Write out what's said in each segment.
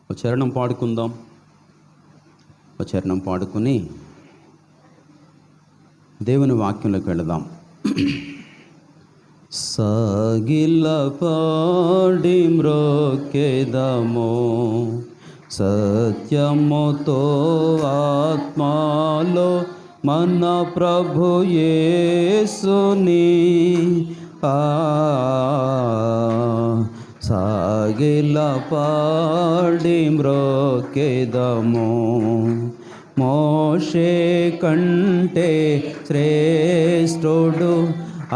ఒక చరణం పాడుకుందాం. ఒక చరణం పాడుకుని దేవుని వాక్యంలోకి వెళదాం. సాగిల పాడి మ్రోకెదమో సత్యముతో ఆత్మలో మన ప్రభు యేసుని సాగిల పాడి మ్రోకెదమో. మోషే కంటే శ్రేష్ఠుడు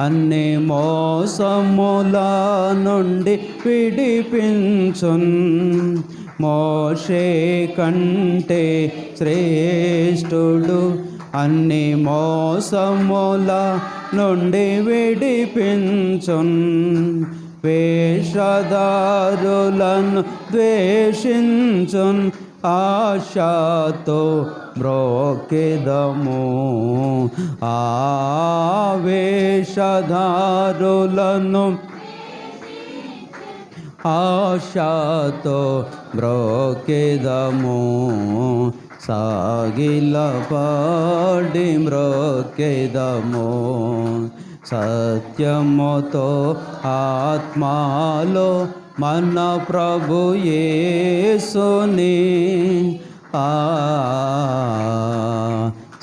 అన్ని మోసముల నుండి విడిపించున్. మోషే కంటే శ్రేష్ఠుడు అన్ని మోసముల నుండి విడిపించున్. వేషధారులను ద్వేషించున్ ఆశతో మ్రోకెదము. వేషధారులను ఆశతో మ్రోకెదము. సాగిల పాడి మ్రోకెదము. సత్యముతో ఆత్మలో మన ప్రభు యేసుని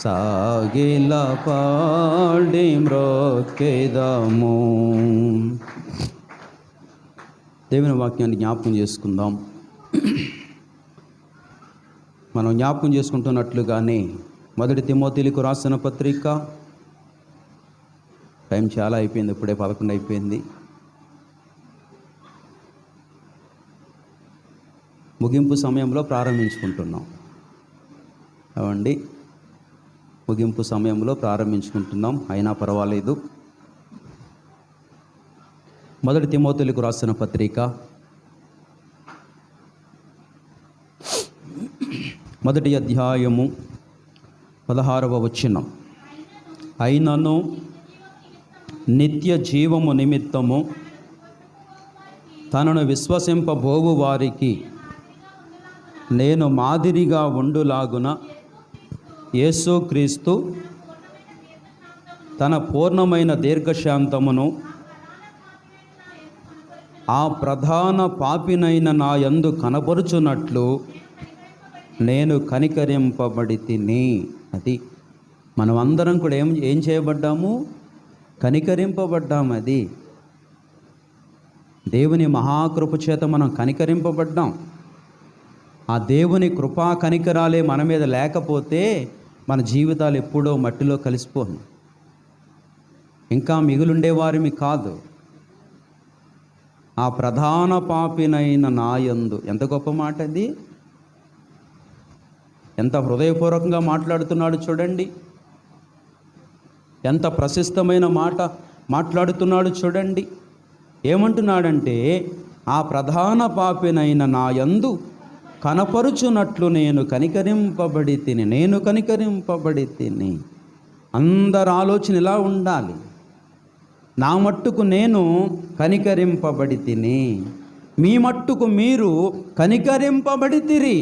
సాగిల పాడి మ్రోకెదము. దేవుని వాక్యాన్ని జ్ఞాపకం చేసుకుందాం. మనం జ్ఞాపకం చేసుకుంటున్నట్లుగానే 1 తిమోతిలకు రాసిన పత్రిక, టైం చాలా అయిపోయింది, ఇప్పుడే 11 అయిపోయింది. ముగింపు సమయంలో ప్రారంభించుకుంటున్నాం అవండి. ముగింపు సమయంలో ప్రారంభించుకుంటున్నాం, అయినా పర్వాలేదు. 1 తిమోతిలకు రాసిన పత్రిక 1వ అధ్యాయము 16వ వచనం. అయినను నిత్య జీవము నిమిత్తము తనను విశ్వసింపబోవు వారికి నేను మాదిరిగా ఉండులాగున యేసుక్రీస్తు తన పూర్ణమైన దీర్ఘశాంతమును ఆ ప్రధాన పాపినైన నా యందు కనపరుచున్నట్లు నేను కనికరింపబడి తిని. అది మనం అందరం కూడా ఏం చేయబడ్డాము? కనికరింపబడ్డాం. అది దేవుని మహాకృప చేత మనం కనికరింపబడ్డాం. ఆ దేవుని కృపా కనికరాలే మన మీద లేకపోతే మన జీవితాలు ఎప్పుడో మట్టిలో కలిసిపోను, ఇంకా మిగులుండేవారిమి కాదు. ఆ ప్రధాన పాపినైన నా యందు, ఎంత గొప్ప మాట అది! ఎంత హృదయపూర్వకంగా మాట్లాడుతున్నాడు చూడండి. ఎంత ప్రశస్తమైన మాట మాట్లాడుతున్నాడు చూడండి. ఏమంటున్నాడంటే, ఆ ప్రధాన పాపినైన నా యందు కనపరుచున్నట్లు నేను కనికరింపబడి తిని. నేను కనికరింపబడి తిని. అందరి ఆలోచన ఇలా ఉండాలి, నా మట్టుకు నేను కనికరింపబడి తిని, మీ మట్టుకు మీరు కనికరింపబడి తిరి.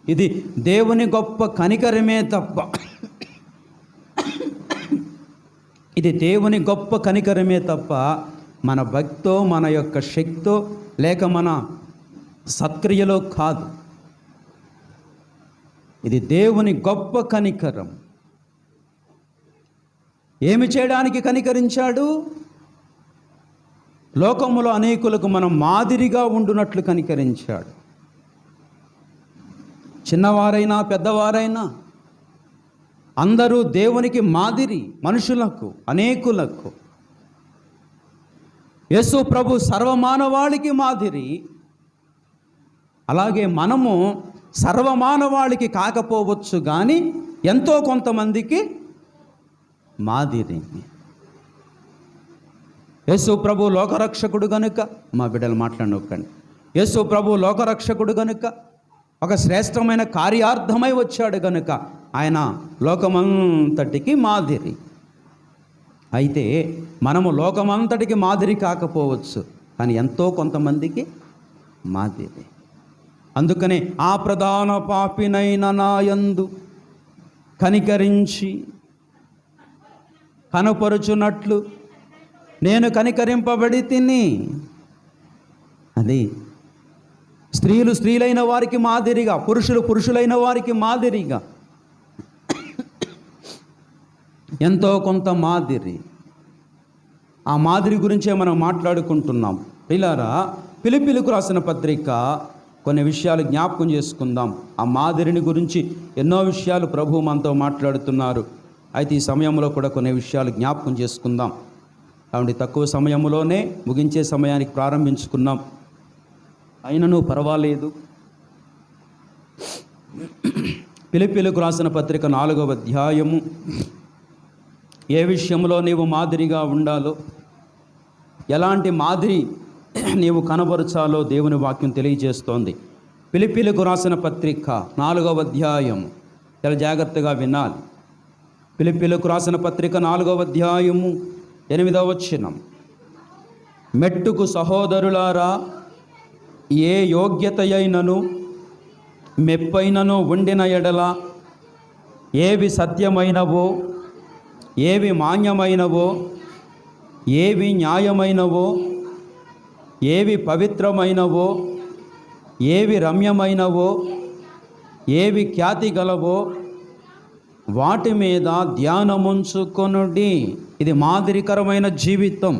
ఇది దేవుని గొప్ప కనికరమే తప్ప, ఇది దేవుని గొప్ప కనికరమే తప్ప మన భక్తో, మన యొక్క శక్తో, లేక మన సత్క్రియలో కాదు. ఇది దేవుని గొప్ప కనికరం. ఏమి చేయడానికి కనికరించాడు? లోకములో అనేకులకు మనం మాదిరిగా ఉండునట్లు కనికరించాడు. చిన్నవారైనా పెద్దవారైనా అందరూ దేవునికి మాదిరి, మనుషులకు, అనేకులకు. యేసు ప్రభు సర్వమానవాళికి మాదిరి. అలాగే మనము సర్వమానవాళికి కాకపోవచ్చు కానీ ఎంతో కొంతమందికి మాదిరి. యేసు ప్రభు లోకరక్షకుడు గనుక, మా బిడ్డలు మాట్లాడనొక్కండి. యేసు ప్రభు లోకరక్షకుడు గనుక, ఒక శ్రేష్టమైన కార్యార్థమై వచ్చాడు గనుక ఆయన లోకమంతటికి మాదిరి. అయితే మనము లోకమంతటికి మాదిరి కాకపోవచ్చు, కానీ ఎంతో కొంతమందికి మాదిరి. అందుకనే ఆ ప్రధాన పాపినైన నాయందు కనికరించి కనపరుచున్నట్లు నేను కనికరింపబడి తిని. అది స్త్రీలు స్త్రీలైన వారికి మాదిరిగా, పురుషులు పురుషులైన వారికి మాదిరిగా ఎంతో కొంత మాదిరి. ఆ మాదిరి గురించే మనం మాట్లాడుకుంటున్నాం. ప్రియులారా, ఫిలిప్పీలకు రాసిన పత్రిక కొన్ని విషయాలు జ్ఞాపకం చేసుకుందాం. ఆ మాదిరిని గురించి ఎన్నో విషయాలు ప్రభువు మనతో మాట్లాడుతున్నారు. అయితే ఈ సమయంలో కూడా కొన్ని విషయాలు జ్ఞాపకం చేసుకుందాం. కాబట్టి తక్కువ సమయంలోనే ముగించే సమయానికి ప్రారంభించుకున్నాం. అయినను పర్వాలేదు. ఫిలిప్పీలకు రాసిన పత్రిక 4వ అధ్యాయము ఏ విషయంలో నీవు మాదిరిగా ఉండాలో, ఎలాంటి మాదిరి నీవు కనబరచాలో దేవుని వాక్యం తెలియజేస్తోంది. ఫిలిప్పీలకు రాసిన పత్రిక 4వ అధ్యాయము చాలా జాగ్రత్తగా వినాలి. ఫిలిప్పీలకు రాసిన పత్రిక 4వ అధ్యాయము 8వ వచనం. మెట్టుకు సహోదరులారా, ఏ యోగ్యత అయినను మెప్పైనను ఉండిన ఎడల, ఏవి సత్యమైనవో, ఏవి మాన్యమైనవో, ఏవి న్యాయమైనవో, ఏవి పవిత్రమైనవో, ఏవి రమ్యమైనవో, ఏవి ఖ్యాతి గలవో వాటి మీద ధ్యానముంచుకొనుడి. ఇది మాదిరికరమైన జీవితం.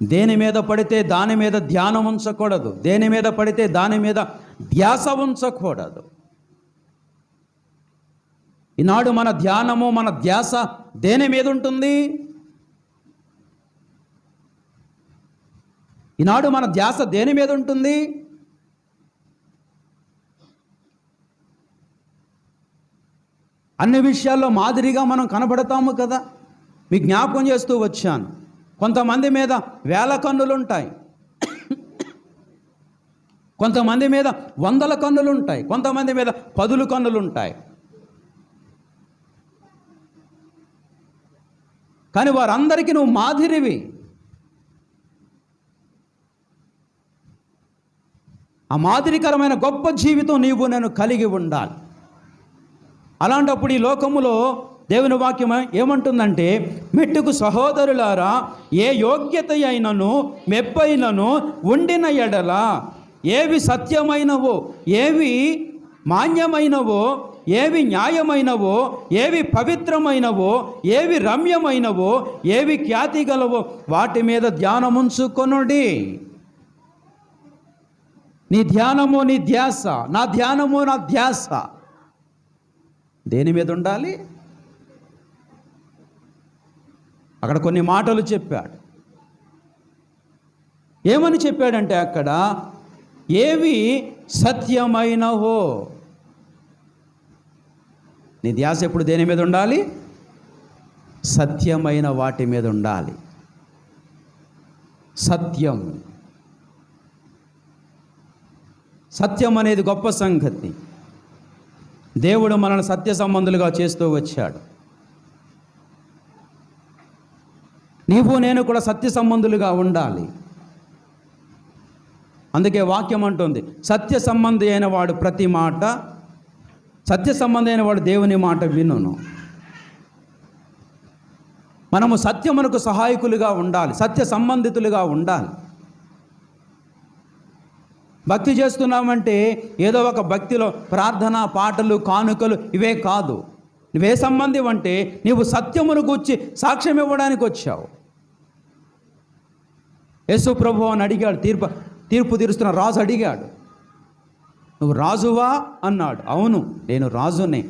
దేని మీద పడితే దాని మీద ధ్యానం ఉంచకూడదు. దేని మీద పడితే దాని మీద ధ్యాస ఉంచకూడదు. ఈనాడు మన ధ్యానము, మన ధ్యాస దేని మీద ఉంటుంది? ఈనాడు మన ధ్యాస దేని మీద ఉంటుంది? అన్ని విషయాల్లో మాదిరిగా మనం కనబడతాము కదా. మీకు జ్ఞాపకం చేస్తూ వచ్చాను, కొంతమంది మీద వేల కన్నులుంటాయి, కొంతమంది మీద 100 కన్నులుంటాయి, కొంతమంది మీద 10 కన్నులుంటాయి. కానీ వారందరికీ నువ్వు మాదిరివి. ఆ మాదిరికరమైన గొప్ప జీవితం నీవు నేను కలిగి ఉండాలి. అలాంటప్పుడు ఈ లోకములో దేవుని వాక్యం ఏమంటుందంటే, మెట్టుకు సహోదరులారా, ఏ యోగ్యత అయినను మెప్పైనను ఉండిన ఎడల, ఏవి సత్యమైనవో, ఏవి మాన్యమైనవో, ఏవి న్యాయమైనవో, ఏవి పవిత్రమైనవో, ఏవి రమ్యమైనవో, ఏవి ఖ్యాతి గలవో వాటి మీద ధ్యానముంచుకొనుడి. నీ ధ్యానము నీ ధ్యాస, నా ధ్యానము నా ధ్యాస దేని మీద ఉండాలి? అక్కడ కొన్ని మాటలు చెప్పాడు. ఏమని చెప్పాడంటే, అక్కడ ఏవి సత్యమైనవో. నీ ధ్యాస ఎప్పుడు దేని మీద ఉండాలి? సత్యమైన వాటి మీద ఉండాలి. సత్యం, సత్యం అనేది గొప్ప సంగతి. దేవుడు మనల్ని సత్య సంబంధులుగా చేస్తూ వచ్చాడు. నీవు నేను కూడా సత్య సంబంధులుగా ఉండాలి. అందుకే వాక్యం అంటుంది, సత్య సంబంధి అయిన వాడు ప్రతి మాట, సత్య సంబంధి అయిన వాడు దేవుని మాట వినును. మనము సత్యమునకు సహాయకులుగా ఉండాలి, సత్య సంబంధితులుగా ఉండాలి. భక్తి చేస్తున్నామంటే ఏదో ఒక భక్తిలో ప్రార్థన, పాటలు, కానుకలు ఇవే కాదు. నువ్వే సంబంధం అంటే నీవు సత్యమును గూర్చి సాక్ష్యం ఇవ్వడానికి వచ్చావు. యేసు ప్రభువు అని అడిగాడు, తీర్పు తీరుస్తున్న రాజు అడిగాడు, నువ్వు రాజువా అన్నాడు. అవును, నేను రాజునే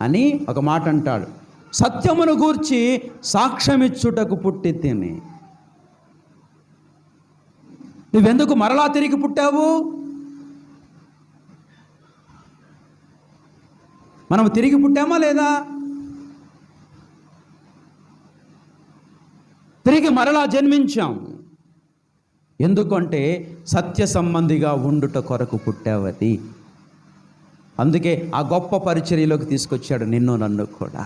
అని ఒక మాట అంటాడు. సత్యమును గూర్చి సాక్ష్యమిచ్చుటకు పుట్టి తిని. నువ్వెందుకు మరలా తిరిగి పుట్టావు? మనం తిరిగి పుట్టామా లేదా? తిరిగి మరలా జన్మించాం. ఎందుకంటే సత్య సంబంధిగా ఉండుట కొరకు పుట్టావది. అందుకే ఆ గొప్ప పరిచర్యలోకి తీసుకొచ్చాడు నిన్ను నన్ను కూడా.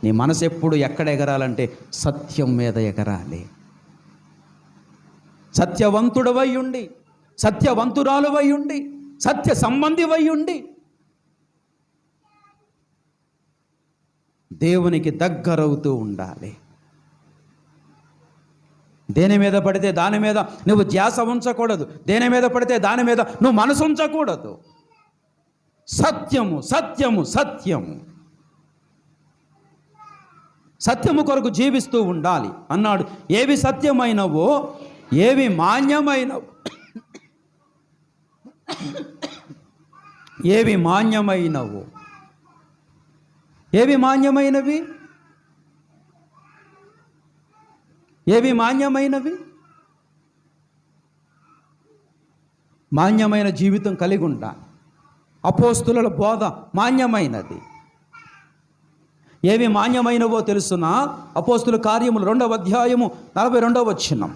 నీ మనసు ఎప్పుడు ఎక్కడ ఎగరాలంటే సత్యం మీద ఎగరాలి. సత్యవంతుడవై ఉండి, సత్యవంతురాలువై ఉండి, సత్య సంబంధివై ఉండి దేవునికి దగ్గరవుతూ ఉండాలి. దేని మీద పడితే దాని మీద నువ్వు ధ్యాస ఉంచకూడదు. దేని మీద పడితే దాని మీద నువ్వు మనసు ఉంచకూడదు. సత్యము సత్యము సత్యము సత్యము కొరకు జీవిస్తూ ఉండాలి అన్నాడు. ఏవి సత్యమైనవో, ఏవి మాన్యమైనవో, ఏవి మాన్యమైనవో, ఏవి మాన్యమైనవి, ఏవి మాన్యమైనవి, మాన్యమైన జీవితం కలిగి ఉండాలి. అపోస్తుల బోధ మాన్యమైనది. ఏవి మాన్యమైనవో తెలుసునా? అపోస్తుల కార్యములు 2వ అధ్యాయము 42వ వచనం.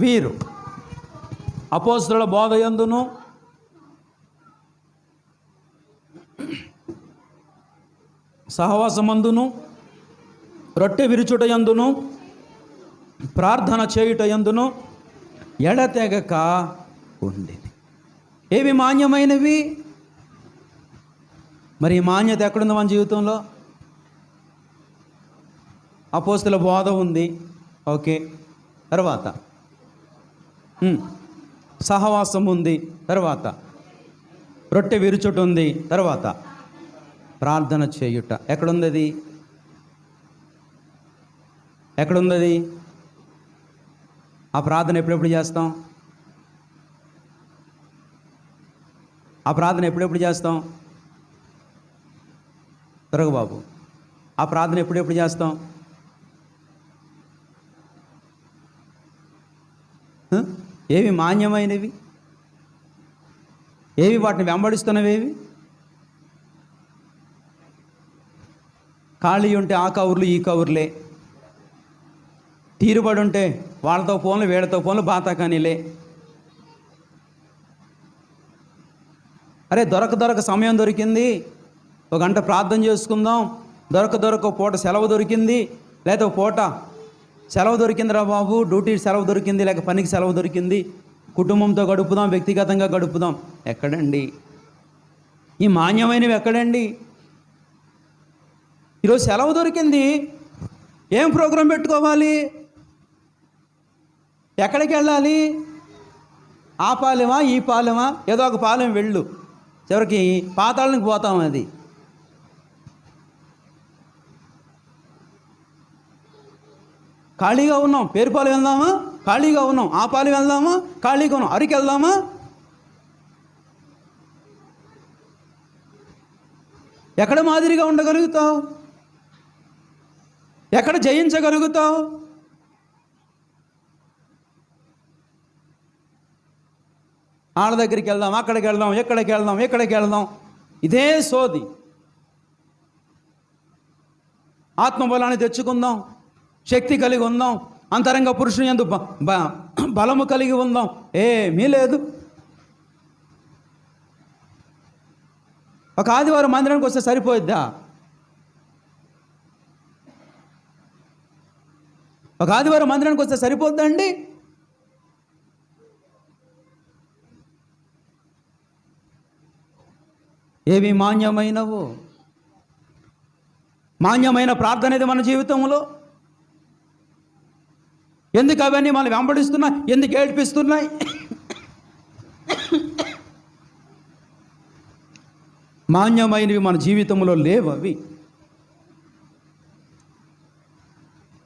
వీరు అపోస్తుల బోధ యందును సహవాసమందును రొట్టె విరుచుట యందును ప్రార్థన చేయుట యందును ఎడతెగక ఉండేది. ఏవి మాన్యమైనవి? మరి ఈ మాన్యత ఎక్కడుంది మన జీవితంలో? అపోస్తుల బోధ ఉంది, ఓకే. తర్వాత సహవాసం ఉంది, తర్వాత రొట్టె విరుచుట ఉంది, తర్వాత ప్రార్థన చేయుట. ఎక్కడుంది అది? ఎక్కడుంది? ఆ ప్రార్థన ఎప్పుడెప్పుడు చేస్తాం? ఆ ప్రార్థన ఎప్పుడెప్పుడు చేస్తాం? త్వరగా బాబు, ఆ ప్రార్థన ఎప్పుడెప్పుడు చేస్తాం? ఏవి మాన్యమైనవి? ఏవి వాటిని వెంబడిస్తున్నవేవి? ఖాళీ ఉంటే ఆ కవర్లు ఈ కవర్లే, తీరుబడి ఉంటే వాళ్ళతో ఫోన్లు వీళ్ళతో ఫోన్లు బాతాకానీలే. అరే దొరక సమయం దొరికింది, 1 గంట ప్రార్థన చేసుకుందాం, దొరక పూట సెలవు దొరికింది, లేదా పూట సెలవు దొరికిందిరా బాబు, డ్యూటీ సెలవు దొరికింది, లేక పనికి సెలవు దొరికింది, కుటుంబంతో గడుపుదాం, వ్యక్తిగతంగా గడుపుదాం. ఎక్కడండి ఈ మాన్యమైనవి? ఎక్కడండి? ఈరోజు సెలవు దొరికింది, ఏం ప్రోగ్రాం పెట్టుకోవాలి? ఎక్కడికి వెళ్ళాలి? ఆ పాలెమా ఈ పాలెమా? ఏదో ఒక పాలెం వెళ్ళు, చివరికి పాతాళానికి పోతాం. అది ఖాళీగా ఉన్నాం, పేరుపాలెం వెళ్దామా? ఖాళీగా ఉన్నాం. ఆ పాలెం వెళ్దామా? ఖాళీగా ఉన్నాం. అరికి వెళ్దామా? ఎక్కడ మాదిరిగా ఉండగలుగుతావు? ఎక్కడ జయించగలుగుతావు? వాళ్ళ దగ్గరికి వెళ్దాం, అక్కడికి వెళ్దాం, ఎక్కడికి వెళ్దాం. ఇదే సోది. ఆత్మబలాన్ని తెచ్చుకుందాం, శక్తి కలిగి ఉందాం, అంతరంగ పురుషుని యందు బలము కలిగి ఉందాం. ఏమీ లేదు. ఒక ఆదివారం మందిరానికి వస్తే సరిపోయిద్దా? ఒక ఆదివారం మందిరానికి వస్తే సరిపోద్దండి? ఏవి మాన్యమైనవో, మాన్యమైన ప్రార్థన ఇది మన జీవితంలో. ఎందుకు అవన్నీ మనం వెంబడిస్తున్నాయి? ఎందుకు ఏడ్పిస్తున్నాయి? మాన్యమైనవి మన జీవితంలో లేవు. అవి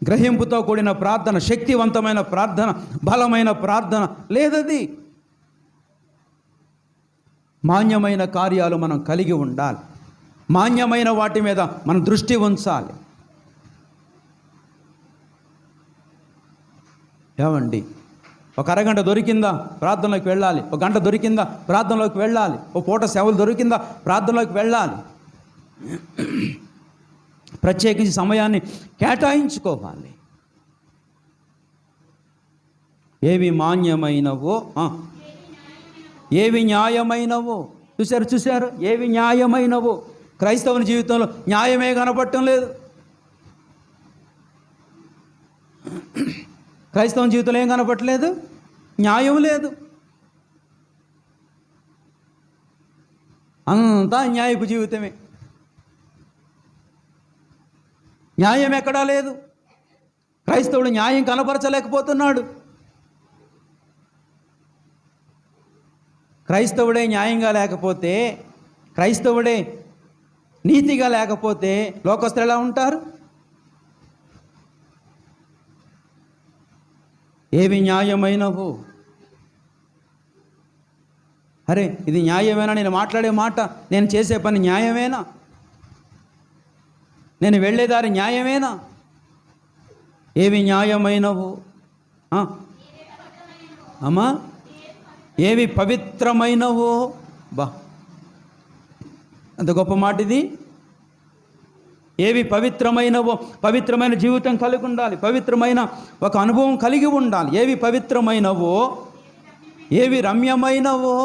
గ్రహింపుతో కూడిన ప్రార్థన, శక్తివంతమైన ప్రార్థన, బలమైన ప్రార్థన లేదది. మాన్యమైన కార్యాలు మనం కలిగి ఉండాలి. మాన్యమైన వాటి మీద మనం దృష్టి ఉంచాలి. ఏమండి, ఒక అరగంట దొరికిందా ప్రార్థనలోకి వెళ్ళాలి, 1 గంట దొరికిందా ప్రార్థనలోకి వెళ్ళాలి, ఓ పూట సేవలు దొరికిందా ప్రార్థనలోకి వెళ్ళాలి. ప్రత్యేకించి సమయాన్ని కేటాయించుకోవాలి. ఏవి మాన్యమైనవో, ఏవి న్యాయమైనవో. చూశారు? ఏవి న్యాయమైనవో. క్రైస్తవుని జీవితంలో న్యాయమే కనపడటం లేదు. క్రైస్తవం జీవితంలో ఏం కనపట్లేదు? న్యాయం లేదు. అంతా న్యాయపు జీవితమే. న్యాయం ఎక్కడా లేదు. క్రైస్తవుడు న్యాయం కనపరచలేకపోతున్నాడు. క్రైస్తవుడే న్యాయంగా లేకపోతే, క్రైస్తవుడే నీతిగా లేకపోతే లోకస్తులు ఎలా ఉంటారు? ఏవి న్యాయమైనవు? అరే ఇది న్యాయమేనా? నేను మాట్లాడే మాట, నేను చేసే పని న్యాయమేనా? నేను వెళ్ళేదారి న్యాయమేనా? ఏవి న్యాయమైనవు? అమ్మా, ఏవి పవిత్రమైనవో? బా, అంత గొప్ప మాట ఇది. ఏవి పవిత్రమైనవో, పవిత్రమైన జీవితం కలిగి ఉండాలి, పవిత్రమైన ఒక అనుభవం కలిగి ఉండాలి. ఏవి పవిత్రమైనవో, ఏవి రమ్యమైనవో.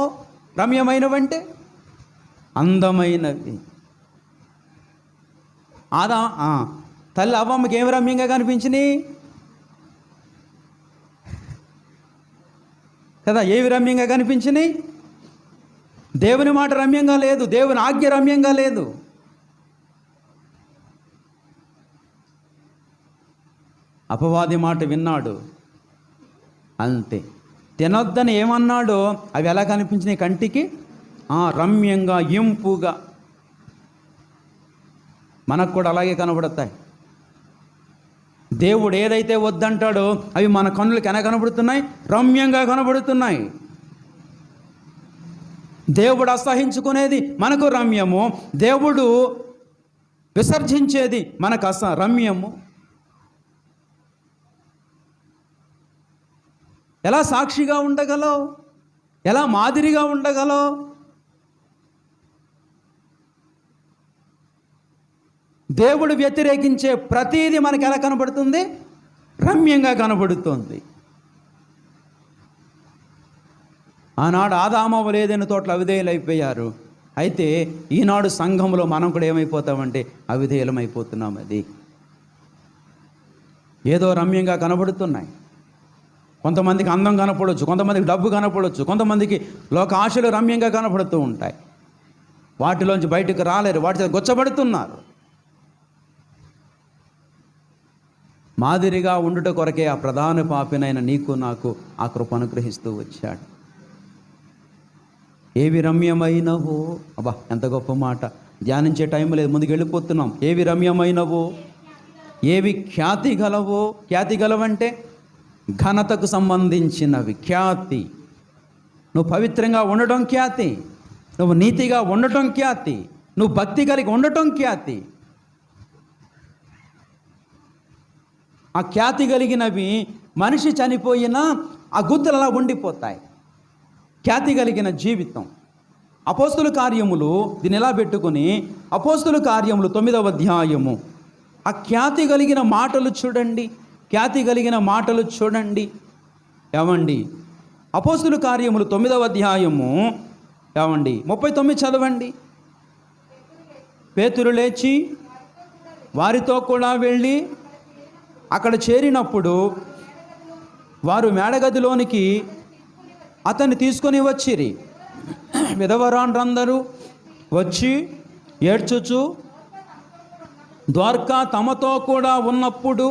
రమ్యమైనవంటే అందమైనవి. తల్లి అవ్వమ్మకి ఏమి రమ్యంగా కనిపించినాయి కదా? ఏవి రమ్యంగా కనిపించినాయి? దేవుని మాట రమ్యంగా లేదు, దేవుని ఆజ్ఞ రమ్యంగా లేదు. అపవాది మాట విన్నాడు, అంతే. తినొద్దని ఏమన్నాడో అవి ఎలా కనిపించినాయి కంటికి? రమ్యంగా, ఇంపుగా. మనకు కూడా అలాగే కనబడతాయి. దేవుడు ఏదైతే వద్దంటాడో అవి మన కన్నులకు ఎలా కనబడుతున్నాయి? రమ్యంగా కనబడుతున్నాయి. దేవుడు అసహించుకునేది మనకు రమ్యము, దేవుడు విసర్జించేది మనకు రమ్యము. ఎలా సాక్షిగా ఉండగలవు? ఎలా మాదిరిగా ఉండగలవు? దేవుడు వ్యతిరేకించే ప్రతీది మనకి ఎలా కనబడుతుంది? రమ్యంగా కనబడుతుంది. ఆనాడు ఆదామవ్వలు ఏదైనా తోటలు అవిధేయులు అయిపోయారు. అయితే ఈనాడు సంఘంలో మనం కూడా ఏమైపోతామంటే అవిధేయులమైపోతున్నాం. అది ఏదో రమ్యంగా కనబడుతున్నాయి. కొంతమందికి అందం కనపడవచ్చు, కొంతమందికి డబ్బు కనపడవచ్చు, కొంతమందికి లోక ఆశలు రమ్యంగా కనపడుతూ ఉంటాయి. వాటిలోంచి బయటకు రాలేరు, వాటి గొచ్చబడుతున్నారు. మాదిరిగా ఉండుట కొరకే ఆ ప్రధాన పాపినైన నీకు నాకు ఆ కృప అనుగ్రహిస్తూ వచ్చాడు. ఏవి రమ్యమైనవో, అబ్బా ఎంత గొప్ప మాట. ధ్యానించే టైం లేదు, ముందుకు వెళ్ళిపోతున్నాం. ఏవి రమ్యమైనవో, ఏవి ఖ్యాతి గలవో. ఖ్యాతి గలవంటే ఘనతకు సంబంధించినవి. ఖ్యాతి, నువ్వు పవిత్రంగా ఉండటం ఖ్యాతి, నువ్వు నీతిగా ఉండటం ఖ్యాతి, నువ్వు భక్తి కలిగి ఉండటం ఖ్యాతి. ఆ ఖ్యాతి కలిగినవి మనిషి చనిపోయినా ఆ గుర్తులు అలా ఉండిపోతాయి. ఖ్యాతి కలిగిన జీవితం. అపోస్తుల కార్యములు దీన్ని ఎలా పెట్టుకుని, అపోస్తుల కార్యములు 9వ అధ్యాయము ఆ ఖ్యాతి కలిగిన మాటలు చూడండి. ఖ్యాతి కలిగిన మాటలు చూడండి. ఏమండి, అపోస్తుల కార్యములు 9వ అధ్యాయము ఏమండి 39 చదవండి. పేతురు లేచి వారితో కూడా వెళ్ళి అక్కడ చేరినప్పుడు వారు మేడగదిలోనికి అతన్ని తీసుకొని వచ్చిరి. విధవరాండ్రందరూ వచ్చి ఏడ్చుచు ద్వారకా తమతో కూడా ఉన్నప్పుడు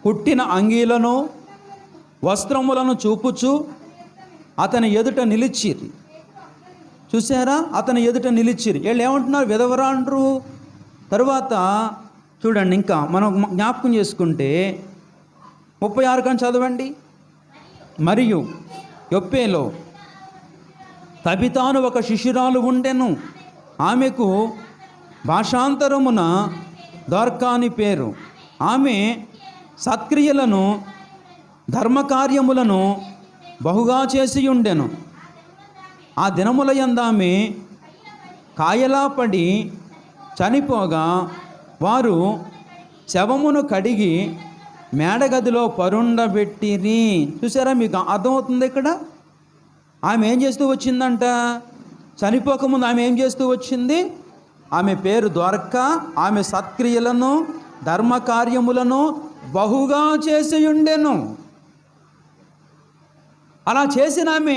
కుట్టిన అంగీలను వస్త్రములను చూపుచు అతని ఎదుట నిలిచిరి. చూసారా? అతని ఎదుట నిలిచిరి. వీళ్ళు ఏమంటున్నారు? విధవరాండ్రు. తరువాత చూడండి, ఇంకా మనం జ్ఞాపకం చేసుకుంటే 36 కానీ చదవండి. మరియు యొప్పేలో తబితాను ఒక శిష్యురాలు ఉండెను. ఆమెకు భాషాంతరమున దొర్కా అని పేరు. ఆమె సత్క్రియలను ధర్మకార్యములను బహుగా చేసి ఉండెను. ఆ దినముల యందామె కాయలాపడి చనిపోగా వారు శవమును కడిగి మేడగదిలో పరుండబెట్టిరి. చూసారా? మీకు అర్థమవుతుంది ఇక్కడ. ఆమె ఏం చేస్తూ వచ్చిందంట? చనిపోకముందు ఆమె ఏం చేస్తూ వచ్చింది? ఆమె పేరు దొరక్క. ఆమె సత్క్రియలను ధర్మకార్యములను బహుగా చేసి ఉండెను. అలా చేసిన ఆమె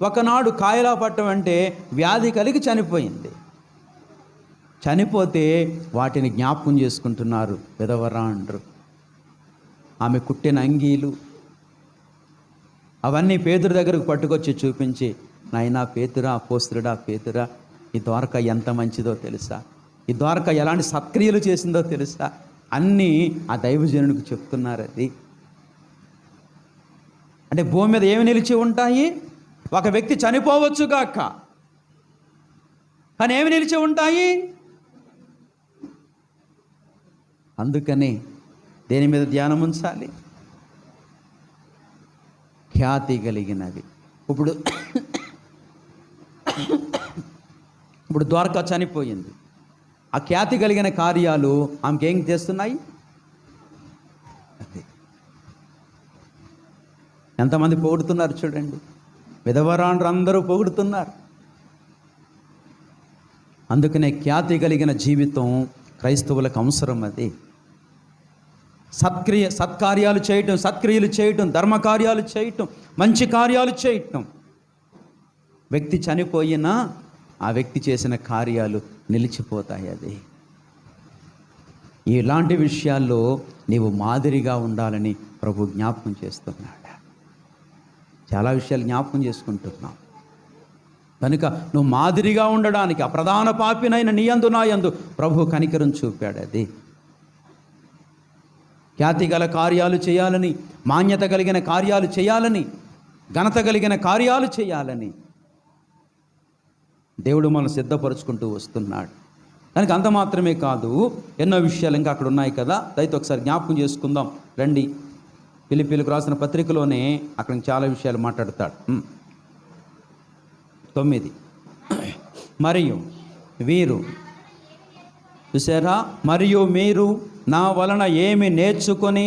ఒకనాడు కాయలా పట్టం అంటే వ్యాధి కలిగి చనిపోయింది. చనిపోతే వాటిని జ్ఞాపకం చేసుకుంటున్నారు విధవరాండ్రు. ఆమె కుట్టిన అంగీలు అవన్నీ పేతురు దగ్గరకు పట్టుకొచ్చి చూపించి, నాయనా పేతురా, అపోస్తలుడా పేతురా, ఈ ద్వారక ఎంత మంచిదో తెలుసా, ఈ ద్వారక ఎలాంటి సత్క్రియలు చేసిందో తెలుసా, అన్నీ ఆ దైవజనుడికి చెప్తున్నారు. అది అంటే భూమి మీద ఏమి నిలిచి ఉంటాయి? ఒక వ్యక్తి చనిపోవచ్చుగాక, కానీ ఏమి నిలిచి ఉంటాయి? అందుకని దేని మీద ధ్యానం ఉంచాలి? ఖ్యాతి కలిగినవి. ఇప్పుడు ద్వారక చనిపోయింది. ఆ ఖ్యాతి కలిగిన కార్యాలు ఆమెకి ఏం చేస్తున్నాయి? అదే ఎంతమంది పొగుడుతున్నారు చూడండి. విధవరాండ్రు అందరూ పొగుడుతున్నారు. అందుకనే ఖ్యాతి కలిగిన జీవితం క్రైస్తవులకు అవసరం. అది సత్కార్యాలు చేయటం, సత్క్రియలు చేయటం, ధర్మకార్యాలు చేయటం, మంచి కార్యాలు చేయటం. వ్యక్తి చనిపోయినా ఆ వ్యక్తి చేసిన కార్యాలు నిలిచిపోతాయి. అది ఇలాంటి విషయాల్లో నీవు మాదిరిగా ఉండాలని ప్రభు జ్ఞాపకం చేస్తున్నాడు. చాలా విషయాలు జ్ఞాపకం చేసుకుంటున్నావు కనుక నువ్వు మాదిరిగా ఉండడానికి ఆ ప్రధాన పాపినైన నీయందు నాయందు ప్రభు కనికరం చూపాడు. అది ఖ్యాతి గల కార్యాలు చేయాలని, మాన్యత కలిగిన కార్యాలు చేయాలని, ఘనత కలిగిన కార్యాలు చేయాలని దేవుడు మనం సిద్ధపరుచుకుంటూ వస్తున్నాడు. దానికి అంత మాత్రమే కాదు, ఎన్నో విషయాలు ఇంకా అక్కడ ఉన్నాయి కదా. దయతో ఒకసారి జ్ఞాపకం చేసుకుందాం రండి. ఫిలిప్పీలకు రాసిన పత్రికలోనే అక్కడ చాలా విషయాలు మాట్లాడతాడు. 9 మరియు వీరు చూసారా, మరియు మీరు నా వలన ఏమి నేర్చుకొని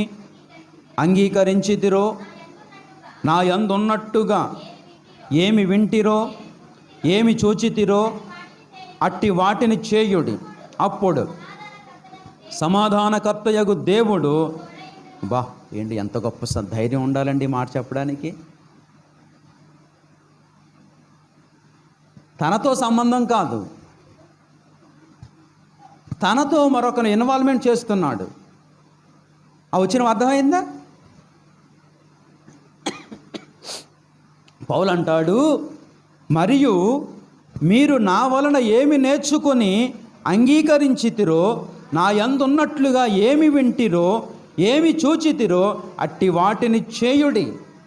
అంగీకరించితిరో, నా యందున్నట్టుగా ఏమి వింటిరో, ఏమి చూచితిరో అట్టి వాటిని చేయుడి. అప్పుడు సమాధానకర్తయగు దేవుడు, బా ఏంటి ఎంత గొప్ప ధైర్యం ఉండాలండి మాట చెప్పడానికి. తనతో సంబంధం కాదు, తనతో మరొకరు ఇన్వాల్వ్మెంట్ చేస్తున్నాడు. ఆ వచ్చిన అర్థమైందా? పౌలు అంటాడు, మరియు మీరు నా వలన ఏమి నేర్చుకొని అంగీకరించితిరో, నా యందున్నట్లుగా ఏమి వింటిరో, ఏమి చూచితిరో అట్టి వాటిని చేయుడి.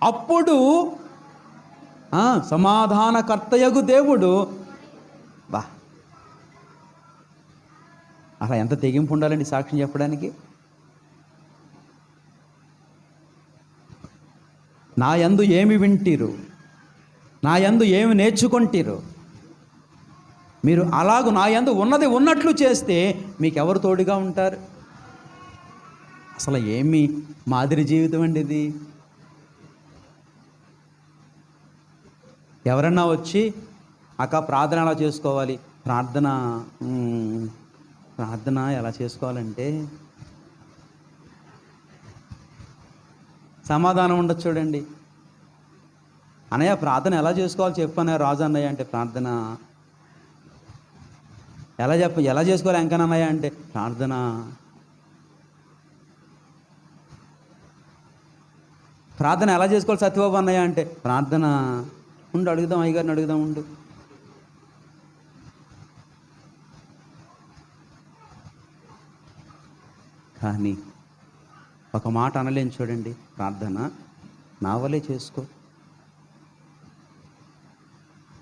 అప్పుడు సమాధానకర్తయగు దేవుడు, బా అలా ఎంత తెగింపు ఉండాలండి సాక్ష్యం చెప్పడానికి. నా యందు ఏమి వింటిరు, నా యందు ఏమి నేర్చుకుంటారు, మీరు అలాగూ నా యందు ఉన్నది ఉన్నట్లు చేస్తే మీకెవరు తోడుగా ఉంటారు? అసలు ఏమి మాదిరి జీవితం అండి ఇది. ఎవరన్నా వచ్చి అక్క ప్రార్థన ఎలా చేసుకోవాలి, ప్రార్థన ఎలా చేసుకోవాలంటే సమాధానం ఉండదు చూడండి. అన్నయ్య ప్రార్థన ఎలా చేసుకోవాలి చెప్పన్నయ్య రాజు అన్నయ్య అంటే ప్రార్థన ఎలా చేసుకోవాలి ఎంకనన్నయ్య అంటే ప్రార్థన. ప్రార్థన ఎలా చేసుకోవాలి సత్యబాబు అన్నయ్య అంటే ప్రార్థన. ఉండు అడుగుదాం, అయ్యగారిని అడుగుదాం ఉండు. కానీ ఒక మాట అనలేని చూడండి, ప్రార్థన నా వలే చేసుకో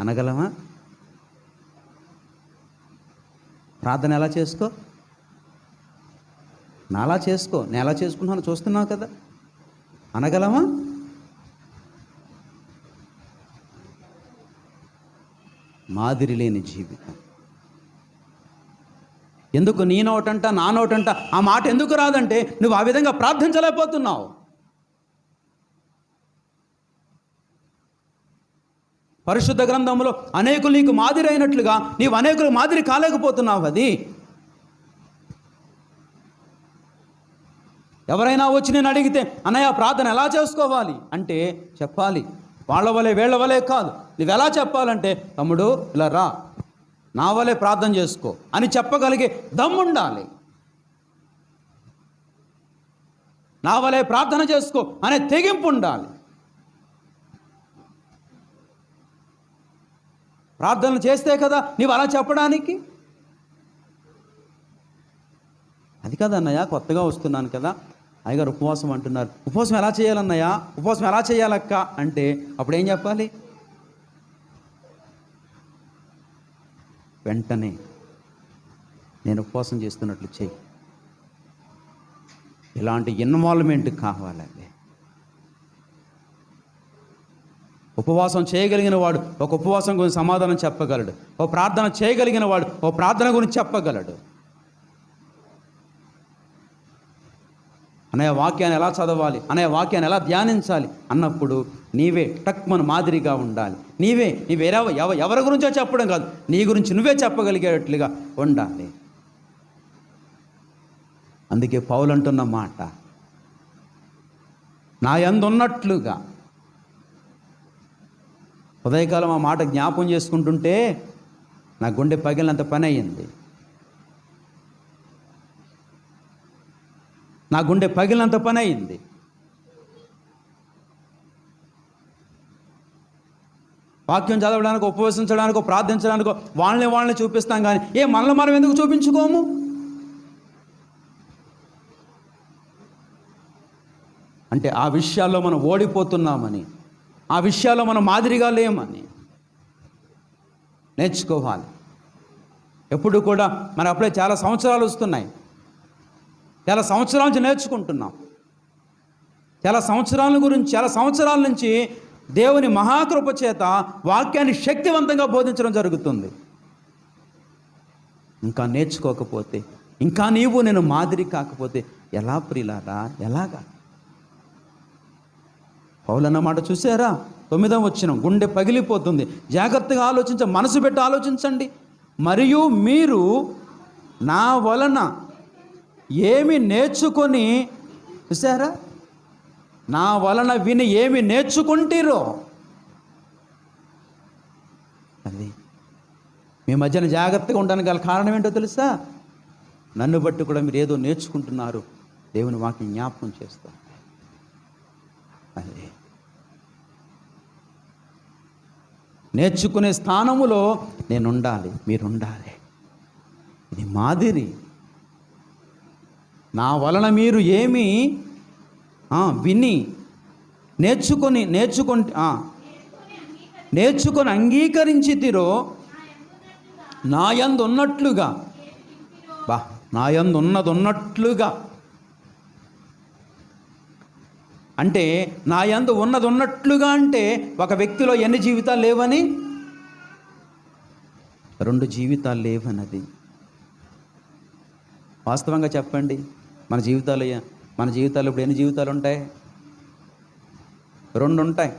అనగలమా? ప్రార్థన ఎలా చేసుకో, నాలా చేసుకో, నేను ఎలా చేసుకుంటున్నాను చూస్తున్నావు కదా అనగలమా? మాదిరి లేని జీవితం. ఎందుకు నీ నోటంట నా నోటంట ఆ మాట ఎందుకు రాదంటే నువ్వు ఆ విధంగా ప్రార్థించలేకపోతున్నావు. పరిశుద్ధ గ్రంథంలో అనేకులు నీకు మాదిరి అయినట్లుగా నీవు అనేకులు మాదిరి కాలేకపోతున్నావు. అది ఎవరైనా వచ్చి నేను అడిగితే అన్నయ్య ప్రార్థన ఎలా చేసుకోవాలి అంటే చెప్పాలి. వాళ్ళ వలె వీళ్ళ వలె కాదు. నువ్వు ఎలా చెప్పాలంటే, తమ్ముడు ఇలా రా, నా వలె ప్రార్థన చేసుకో అని చెప్పగలిగే దమ్ముండాలి. నా వలె ప్రార్థన చేసుకో అనే తెగింపు ఉండాలి. ప్రార్థనలు చేస్తే కదా నీవు అలా చెప్పడానికి. అది కదన్నయ్య, కొత్తగా వస్తున్నాను కదా, అయ్యగారు ఉపవాసం అంటున్నారు, ఉపవాసం ఎలా చేయాలన్నయ్య, ఉపవాసం ఎలా చేయాలక్క అంటే అప్పుడు ఏం చెప్పాలి? వెంటనే నేను ఉపవాసం చేస్తున్నట్లు చెయ్యి. ఇలాంటి ఇన్వాల్వ్మెంట్ కావాలండి. ఉపవాసం చేయగలిగిన వాడు ఒక ఉపవాసం గురించి సమాధానం చెప్పగలడు. ఓ ప్రార్థన చేయగలిగిన వాడు ఓ ప్రార్థన గురించి చెప్పగలడు. అనే వాక్యాన్ని ఎలా చదవాలి, అనే వాక్యాన్ని ఎలా ధ్యానించాలి అన్నప్పుడు నీవే టక్మన్ మాదిరిగా ఉండాలి. నీవే ఎవరి గురించో చెప్పడం కాదు, నీ గురించి నువ్వే చెప్పగలిగేటట్లుగా ఉండాలి. అందుకే పౌలు అంటున్న మాట, నా యందు ఉన్నట్లుగా. ఉదయకాలం ఆ మాట జ్ఞాపం చేసుకుంటుంటే నా గుండె పగిలినంత పని అయ్యింది. నా గుండె పగిలినంత పని అయింది. వాక్యం చదవడానికి, ఉపవసించడానికి, ప్రార్థించడానికి వాళ్ళని చూపిస్తాం కానీ మనల్ని మనం ఎందుకు చూపించుకోము? అంటే ఆ విషయాల్లో మనం ఓడిపోతున్నామని, ఆ విషయాల్లో మనం మాదిరిగా లేమని నేర్చుకోవాలి. ఎప్పుడు కూడా మన అప్పుడే చాలా సంవత్సరాలు వస్తున్నాయి, చాలా సంవత్సరాల నుంచి నేర్చుకుంటున్నాం, చాలా సంవత్సరాల నుంచి దేవుని మహాకృప చేత వాక్యాన్ని శక్తివంతంగా బోధించడం జరుగుతుంది. ఇంకా నేర్చుకోకపోతే, ఇంకా నేను మాదిరి కాకపోతే ఎలా ప్రియులారా, ఎలాగా? పౌలు అన్నమాట చూసారా, 9వ వచనం, గుండె పగిలిపోతుంది. జాగ్రత్తగా మనసు పెట్టి ఆలోచించండి. మరియు మీరు నా వలన ఏమి నేర్చుకొని, చూసారా, నా వలన విని ఏమి నేర్చుకుంటారో అది. మీ మధ్యన జాగ్రత్తగా ఉండడానికి గల కారణం ఏంటో తెలుసా? నన్ను బట్టి కూడా మీరు ఏదో నేర్చుకుంటున్నారు. దేవుని వాక్యం జ్ఞాపకం చేస్తారు. అదే నేర్చుకునే స్థానములో నేను ఉండాలి, మీరు ఉండాలి. ఇది మాదిరి. నా వలన మీరు ఏమి విని నేర్చుకొని అంగీకరించితిరో నా యందు ఉన్నట్లుగా. నా యందు ఉన్నట్లుగా అంటే, నా యందు ఉన్నట్లుగా అంటే ఒక వ్యక్తిలో ఎన్ని జీవితాలు లేవని? 2 జీవితాలు లేవన్నది. వాస్తవంగా చెప్పండి, మన జీవితాలు ఇప్పుడు ఎన్ని జీవితాలు ఉంటాయి? 2 ఉంటాయి.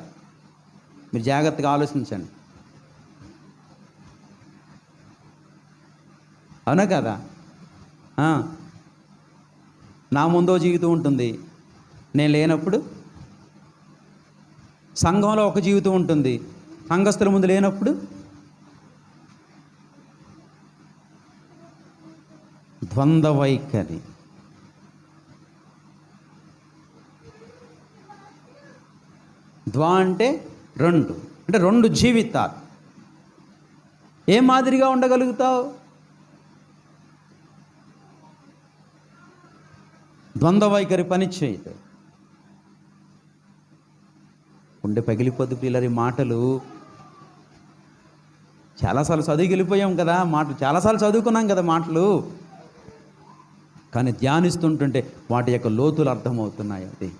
మీరు జాగ్రత్తగా ఆలోచించండి. అవునా కదా? నా ముందో జీవితం ఉంటుంది, నేను లేనప్పుడు. సంఘంలో ఒక జీవితం ఉంటుంది, సంఘస్థుల ముందు లేనప్పుడు. ద్వంద్వ వైఖరి. అంటే 2 జీవితాలు. ఏ మాదిరిగా ఉండగలుగుతావు? ద్వంద్వ వైఖరి పని చేయదు. గుండె పగిలిపోద్ది పిల్లలు. మాటలు చాలాసార్లు చదివి వెళ్ళిపోయాం కదా, మాటలు చాలాసార్లు చదువుకున్నాం కదా మాటలు, కానీ ధ్యానిస్తుంటుంటే వాటి యొక్క లోతులు అర్థమవుతున్నాయి. అది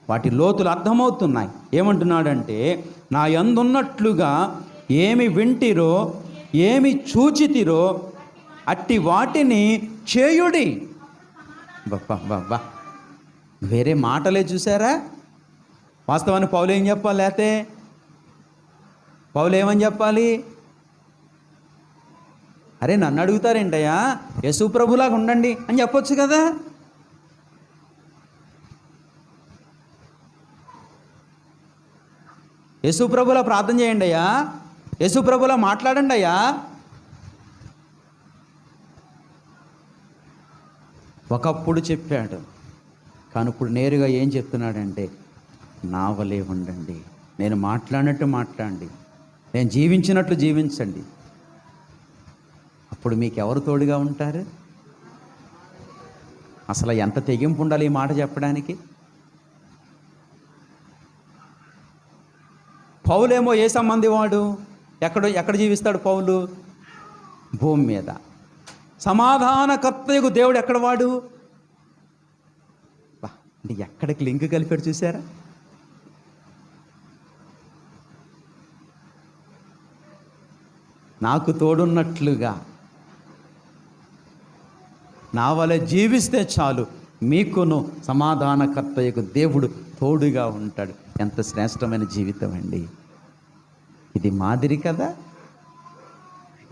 వాటి లోతులు అర్థమవుతున్నాయి. ఏమంటున్నాడంటే, నా యందున్నట్లుగా ఏమి వింటిరో ఏమి చూచితిరో అట్టి వాటిని చేయుడి. బాబా, వేరే మాటలే చూసారా? వాస్తవాన్ని పౌలు ఏం చెప్పాలి? లేతే పౌలు ఏమని చెప్పాలి? అరే నన్ను అడుగుతారేంటయ్యా, యేసు ప్రభులాగా ఉండండి అని చెప్పొచ్చు కదా. యేసు ప్రభులా ప్రార్థన చేయండి అయ్యా, యేసు ప్రభులా మాట్లాడండి అయ్యా. ఒకప్పుడు చెప్పాడు, కానీ ఇప్పుడు నేరుగా ఏం చెప్తున్నాడంటే, నా వలే ఉండండి, నేను మాట్లాడినట్టు మాట్లాడండి, నేను జీవించినట్లు జీవించండి. అప్పుడు మీకు ఎవరు తోడుగా ఉంటారు? అసలు ఎంత తెగింపు ఉండాలి ఈ మాట చెప్పడానికి. పౌలేమో ఏ సంబంధి వాడు? ఎక్కడ జీవిస్తాడు పౌలు? భూమి మీద. సమాధానకర్తయగు దేవుడు ఎక్కడ వాడు? అంటే ఎక్కడికి లింక్ కలిపాడు చూసారా? నాకు తోడున్నట్లుగా నా వలె జీవిస్తే చాలు, మీకును సమాధానకర్తయకు దేవుడు తోడుగా ఉంటాడు. ఎంత శ్రేష్టమైన జీవితం అండి ఇది. మాదిరి కదా,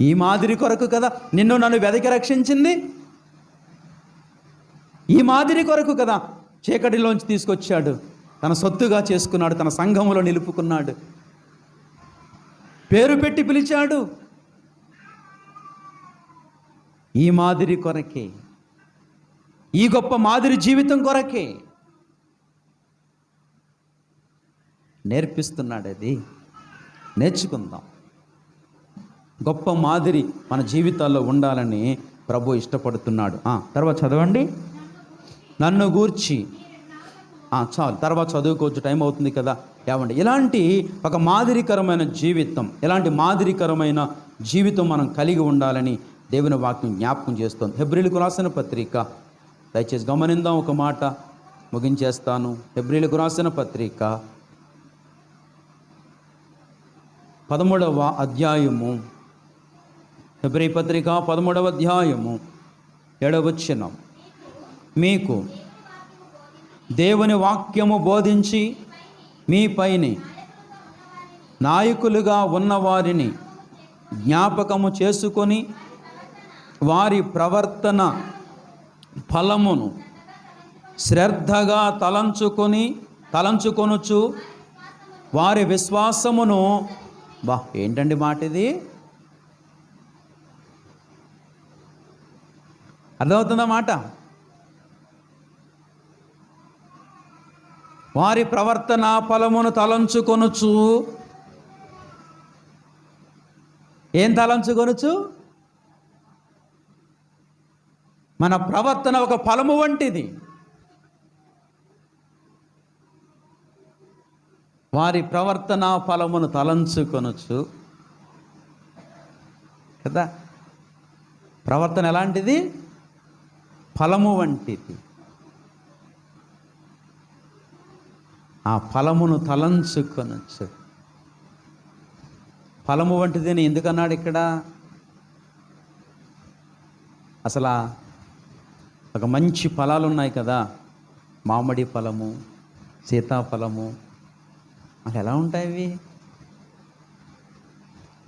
ఈ మాదిరి కొరకు కదా నిన్ను నన్ను వెదకి రక్షించింది. ఈ మాదిరి కొరకు కదా చీకటిలోంచి తీసుకొచ్చాడు, తన సొత్తుగా చేసుకున్నాడు, తన సంఘములో నిలుపుకున్నాడు, పేరు పెట్టి పిలిచాడు. ఈ మాదిరి కొరకే, ఈ గొప్ప మాదిరి జీవితం కొరకే నేర్పిస్తున్నాడు. అది నేర్చుకుందాం. గొప్ప మాదిరి మన జీవితాల్లో ఉండాలని ప్రభు ఇష్టపడుతున్నాడు. తర్వాత చదవండి. నన్ను గూర్చి చాలు, తర్వాత చదువుకోవచ్చు, టైం అవుతుంది కదా. ఏమండి, ఇలాంటి ఒక మాదిరికరమైన జీవితం, ఇలాంటి మాదిరికరమైన జీవితం మనం కలిగి ఉండాలని దేవుని వాక్యం జ్ఞాపకం చేస్తుంది. హెబ్రీలకు రాసిన పత్రిక, దయచేసి గమనిందాం, ఒక మాట ముగించేస్తాను. హెబ్రీలకు రాసిన పత్రిక 13వ అధ్యాయము, హెబ్రీ పత్రిక 13వ అధ్యాయము 7వ వచనం. మీకు దేవుని వాక్యము బోధించి మీపైని నాయకులుగా ఉన్నవారిని జ్ఞాపకము చేసుకొని వారి ప్రవర్తన ఫలమును శ్రద్ధగా తలంచుకొనుచు వారి విశ్వాసమును ఏంటండి మాట ఇది? అర్థమవుతుందా మాట? వారి ప్రవర్తన ఫలమును తలంచుకొనుచు. ఏం తలంచుకొనుచు? మన ప్రవర్తన ఒక ఫలము వంటిది. వారి ప్రవర్తన ఫలమును తలంచుకొనొచ్చు కదా. ప్రవర్తన ఎలాంటిది? ఫలము వంటిది. ఆ ఫలమును తలంచుకొనొచ్చు. ఫలము వంటిది అని ఎందుకన్నాడు ఇక్కడ? అసలు ఒక మంచి ఫలాలు ఉన్నాయి కదా, మామిడి ఫలము, సీతాఫలము, అసలు ఎలా ఉంటాయి అవి?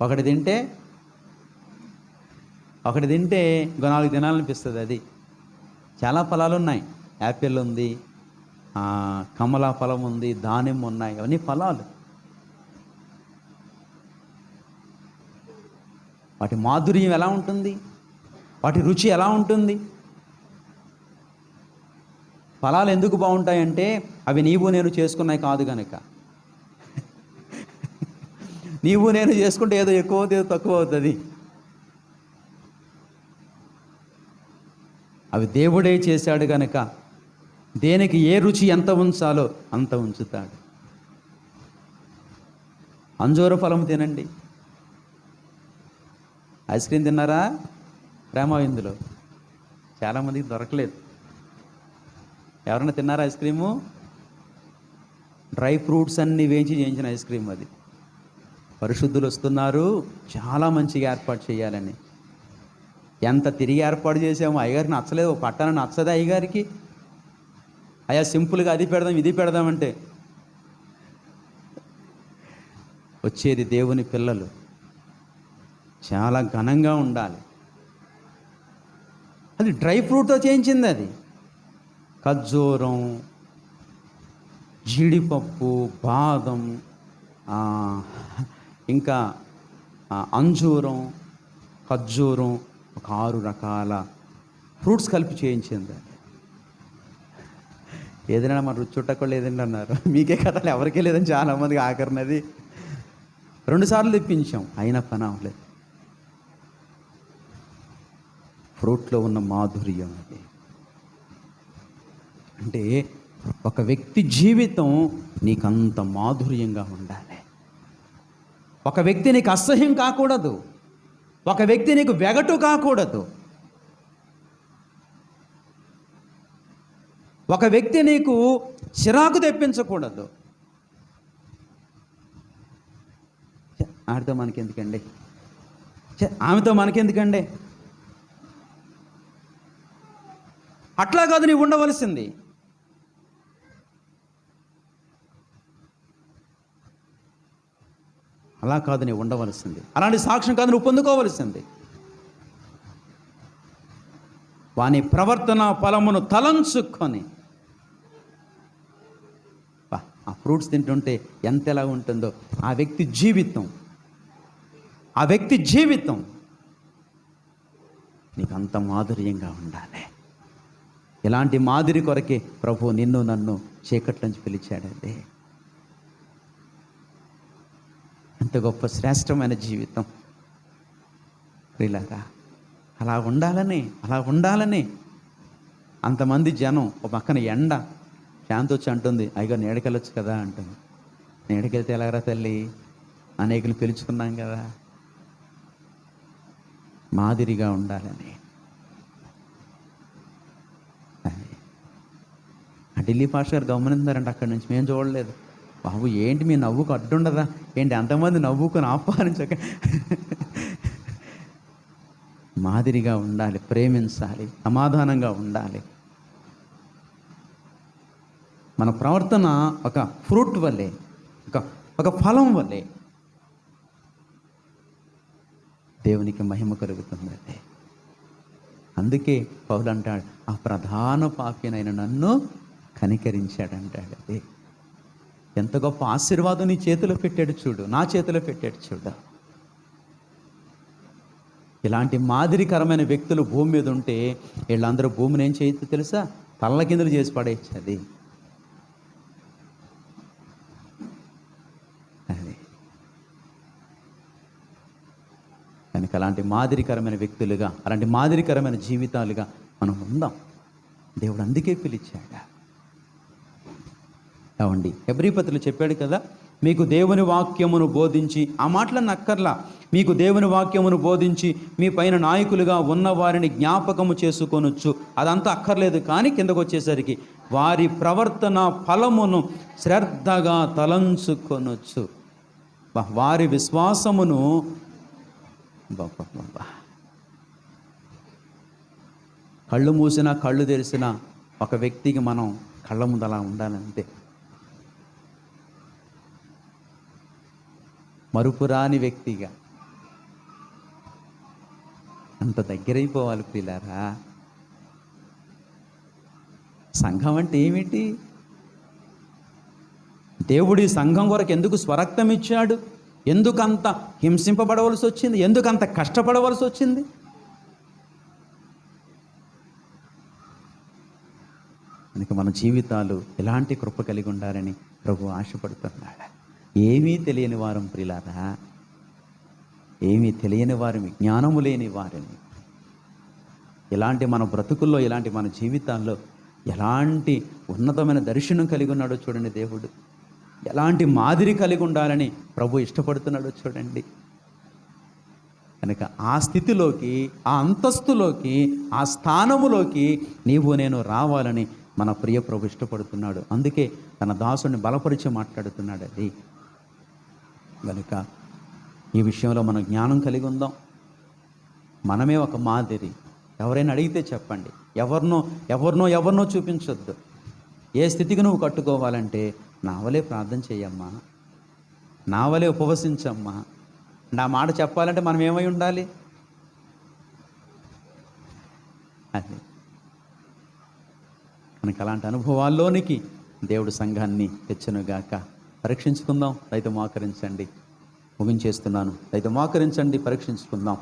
ఒకటి తింటే ఇంకో 4 తినాలనిపిస్తుంది. అది చాలా ఫలాలు ఉన్నాయి. యాపిల్ ఉంది, కమలా ఫలం ఉంది, దానిమ్మ ఉన్నాయి, అవన్నీ ఫలాలు. వాటి మాధుర్యం ఎలా ఉంటుంది? వాటి రుచి ఎలా ఉంటుంది? ఫలాలు ఎందుకు బాగుంటాయంటే అవి నీవు నేను చేసుకున్నాయి కాదు కనుక. నీవు నేను చేసుకుంటే ఏదో ఎక్కువ అవుతుంది, ఏదో తక్కువ అవుతుంది. అవి దేవుడే చేశాడు కనుక దేనికి ఏ రుచి ఎంత ఉంచాలో అంత ఉంచుతాడు. అంజూర ఫలం తినండి. ఐస్ క్రీమ్ తిన్నారా? ప్రేమ ఇందులో చాలామందికి దొరకలేదు. ఎవరైనా తిన్నారా ఐస్ క్రీము? డ్రై ఫ్రూట్స్ అన్నీ వేయించి చేయించిన ఐస్ క్రీమ్ అది. పరిశుద్ధులు వస్తున్నారు, చాలా మంచిగా ఏర్పాటు చేయాలని ఎంత తిరిగి ఏర్పాటు చేసాము. అయ్యగారికి నచ్చలేదు, పట్టణ నచ్చదు అయ్యగారికి. అయ్యా సింపుల్గా అది పెడదాం ఇది పెడదామంటే వచ్చేది దేవుని పిల్లలు చాలా ఘనంగా ఉండాలి. అది డ్రై ఫ్రూట్తో చేయించింది. అది ఖర్జూరం, జీడిపప్పు, బాదం, ఆ, ఇంకా అంజూరం, ఖర్జూరం, ఒక 6 రకాల ఫ్రూట్స్ కలిపి చేయించింది. ఏదైనా మన రుచి చుట్టకుండా లేదండి అన్నారు. మీకే కథలు ఎవరికే లేదని చాలామందికి ఆఖరినది 2 సార్లు తెప్పించాం, అయినా పని అవ్వలేదు. ఫ్రూట్లో ఉన్న మాధుర్యం అది. అంటే ఒక వ్యక్తి జీవితం నీకంత మాధుర్యంగా ఉండాలి. ఒక వ్యక్తి నీకు అసహ్యం కాకూడదు. ఒక వ్యక్తి నీకు వెగటు కాకూడదు. ఒక వ్యక్తి నీకు చిరాకు తెప్పించకూడదు. ఆడితో మనకెందుకండి, ఆమెతో మనకెందుకండి, అట్లా కాదు నీవు ఉండవలసింది. అలా కాదు నీవు ఉండవలసింది. అలాంటి సాక్ష్యం కాదు నువ్వు పొందుకోవలసింది. వాని ప్రవర్తన ఫలమును తలంచుకొని, ఆ ఫ్రూట్స్ తింటుంటే ఎంత ఎలా ఉంటుందో ఆ వ్యక్తి జీవితం నీకు అంత మాధుర్యంగా ఉండాలి. ఇలాంటి మాదిరి కొరకే ప్రభు నిన్ను నన్ను చీకట్ల నుంచి పిలిచాడండి. ఎంత గొప్ప శ్రేష్టమైన జీవితం ప్రియులారా. అలా ఉండాలని అంతమంది జనం, ఒక పక్కన ఎండ, శాంతి వచ్చి అంటుంది, అయ్యో నీడకెళ్ళొచ్చు కదా అంటుంది. నీడకెళ్తే ఎలాగరా తల్లి, అనేకులు పిలుచుకున్నాం కదా. మాదిరిగా ఉండాలని. ఆ ఢిల్లీ పాష గారు గమనించారంటే అక్కడి నుంచి మేము చూడలేదు. బాబు ఏంటి మీ నవ్వుకు అడ్డుండదా ఏంటి, అంతమంది నవ్వుకొని ఆహ్వానించక. మాదిరిగా ఉండాలి, ప్రేమించాలి, సమాధానంగా ఉండాలి. మన ప్రవర్తన ఒక ఫ్రూట్ వల్లే, ఒక ఫలం వల్లే దేవునికి మహిమ కలుగుతుందండి. అందుకే పౌలు అంటాడు, ఆ ప్రధాన పాపినైన నన్ను కనికరించాడంటాడు. అది ఎంత గొప్ప ఆశీర్వాదం నీ చేతిలో పెట్టాడు చూడు, నా చేతిలో పెట్టాడు చూడు. ఇలాంటి మాదిరికరమైన వ్యక్తులు భూమి మీద ఉంటే వీళ్ళందరూ భూమిని ఏం చేయొచ్చు తెలుసా, తల్ల కిందలు చేసి పడేయచ్చు. అది కనుక అలాంటి మాదిరికరమైన వ్యక్తులుగా, అలాంటి మాదిరికరమైన జీవితాలుగా మనం ఉందాం. దేవుడు అందుకే పిలిచాడు. అవండి హెబ్రీపత్రికలో చెప్పాడు కదా, మీకు దేవుని వాక్యమును బోధించి, ఆ మాటలను అక్కర్లా, మీకు దేవుని వాక్యమును బోధించి మీ పైన నాయకులుగా ఉన్న వారిని జ్ఞాపకము చేసుకొనొచ్చు. అదంతా అక్కర్లేదు. కానీ కిందకు వచ్చేసరికి వారి ప్రవర్తన ఫలమును శ్రద్ధగా తలంచుకొనొచ్చు. వారి విశ్వాసమును కళ్ళు మూసినా కళ్ళు తెరిసిన ఒక వ్యక్తికి మనం కళ్ళ ముందు అలా ఉండాలంతే. మరుపురాని వ్యక్తిగా అంత దగ్గరైపోవాలి ప్రియులారా. సంఘం అంటే ఏమిటి? దేవుడి సంఘం కొరకు ఎందుకు స్వరక్తం ఇచ్చాడు? ఎందుకంత హింసింపబడవలసి వచ్చింది? ఎందుకంత కష్టపడవలసి వచ్చింది? కనుక మన జీవితాలు ఎలాంటి కృప కలిగి ఉండాలని ప్రభు ఆశపడుతున్నాడు. ఏమీ తెలియని వారం ప్రియులారా, ఏమీ తెలియని వారిని, జ్ఞానము లేని వారిని, ఇలాంటి మన బ్రతుకుల్లో, ఇలాంటి మన జీవితాల్లో ఎలాంటి ఉన్నతమైన దర్శనం కలిగి ఉన్నాడో చూడండి దేవుడు. ఎలాంటి మాదిరి కలిగి ఉండాలని ప్రభు ఇష్టపడుతున్నాడో చూడండి. కనుక ఆ స్థితిలోకి, ఆ అంతస్తులోకి, ఆ స్థానములోకి నీవు నేను రావాలని మన ప్రియ ప్రభు ఇష్టపడుతున్నాడు. అందుకే తన దాసుని బలపరిచి మాట్లాడుతున్నాడు. అది కనుక ఈ విషయంలో మనం జ్ఞానం కలిగి ఉందాం. మనమే ఒక మాదిరి. ఎవరైనా అడిగితే చెప్పండి. ఎవరినో చూపించొద్దు. ఏ స్థితికి నువ్వు కట్టుకోవాలంటే నా వలే ప్రార్థన చేయమ్మా, నా వలే ఉపవసించమ్మా. నా మాట చెప్పాలంటే మనం ఏమై ఉండాలి? అది మనకు అలాంటి అనుభవాల్లోనికి దేవుడు సంఘాన్ని తెచ్చునుగాక. పరీక్షించుకుందాం. అయితే మోకరించండి, ముగించేస్తున్నాను. అయితే మోకరించండి, పరీక్షించుకుందాం.